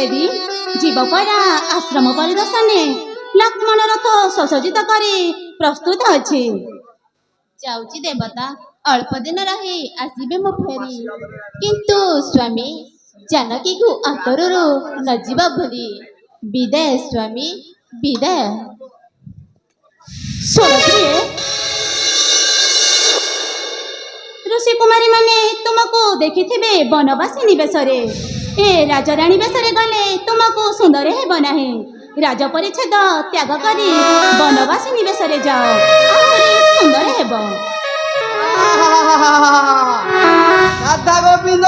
ଦେବୀ ଯିବ ପରା ଆଶ୍ରମ ପରିଦର୍ଶନେ। ଲକ୍ଷ୍ମଣ ରଥ ସୁସଜ୍ଜିତ କରି ପ୍ରସ୍ତୁତ ଅଛି। ଯାଉଛି ଦେବତା, ଅଳ୍ପ ଦିନ ରହି ଆସିବେ ମୁଁ ଫେରି। କିନ୍ତୁ ସ୍ୱାମୀ ଜାନକୀକୁ ଅନ୍ତରରୁ ନ ଯିବା ଭୁଲି। ବିଦାୟ ସ୍ୱାମୀ, ବିଦାୟ। ସୁରପ୍ରିୟେ, ଋଷି କୁମାରୀ ମାନେ ତୁମକୁ ଦେଖିଥିବେ ବନବାସିନୀ ବେଶରେ। ଏ ରାଜରାଣୀ ବେଶରେ ଗଲେ ତୁମକୁ ସୁନ୍ଦର ହେବ ନାହିଁ। ରାଜ ପରିଚ୍ଛେଦ ତ୍ୟାଗ କରି ବନବାସିନୀ ବେଶରେ ଯାଅ, ଆହୁରି ସୁନ୍ଦର ହେବ। ରାଧା ଗୋବିନ୍ଦ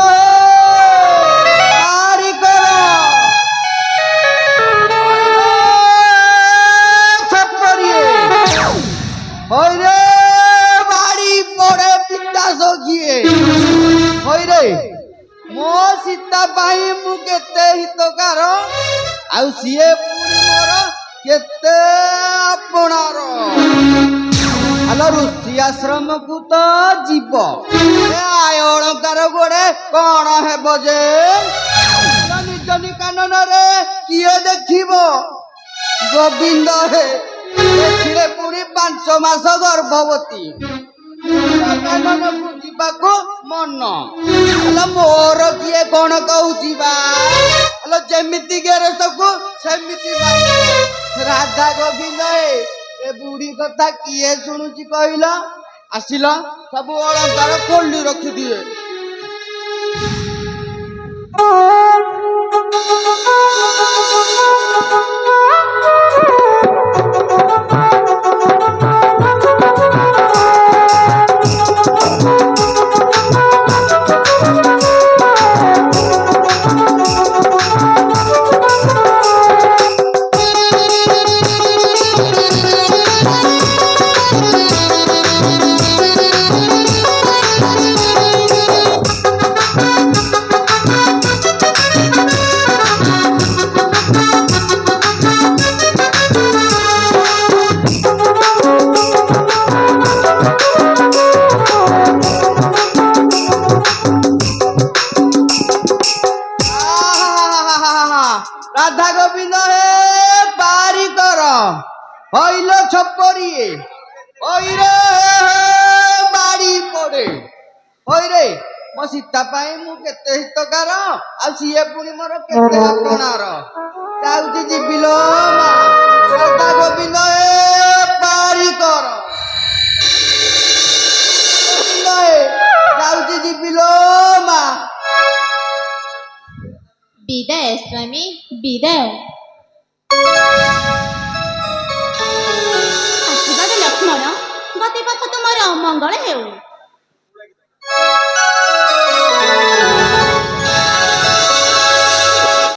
ମୋ ସୀତା ପାଇଁ ମୁଁ କେତେ ହିତକାର, ଆଉ ସିଏ ପୁଣି ମୋର କେତେ ଆପଣାର। ଆଲୋ ଋଷି ଆଶ୍ରମକୁ ତ ଯିବ, ଆୟ ଅଳଙ୍କାର ଗୋଡେ କଣ ହେବ ଯେ? ନିଜ ନିକାନନରେ କିଏ ଦେଖିବ? ଗୋବିନ୍ଦ ହେ, ଦେଖିଲେ ପୁଣି 5 ମାସ ଗର୍ଭବତୀ। ଯିବାକୁ ମନ ହେଲେ ମୋର କିଏ କଣ କହୁଛି ବା? ହେଲେ ଯେମିତି ଗେରସ୍ତକୁ ସେମିତି ରାଧା ଗୋବିନ୍ଦ ଏ ବୁଢୀ କଥା କିଏ ଶୁଣୁଛି କହିଲ? ଆସିଲ ସବୁ ଅଳଙ୍କାର ଖୋଲି ରଖିଦିଏ। রাধা গোবিন্দ হে পারি কর হইল ছপরিয়ে হইরে বাড়ি পড়ে হইরে ମୋ ସୀତା ପାଇଁ ମୁଁ କେତେ ହିତକାର, ଆଉ ସିଏ ପୁଣି ମୋର କେତେ ଆପଣାର। ଯାଉଛି ଯିବି ଲୋ ମା, ରାଧା ଗୋବିନ୍ଦ ହେ ପାରି କର। ଯାଉଛି ଯିବି ଲୋ ମା। ବିଦାୟ ସ୍ୱାମୀ, ବିଦାୟ। ଆଶୀର୍ବାଦ ଲକ୍ଷ୍ମଣ, ଗତିପଥ ତୁମର ମଙ୍ଗଳ ହେଉ।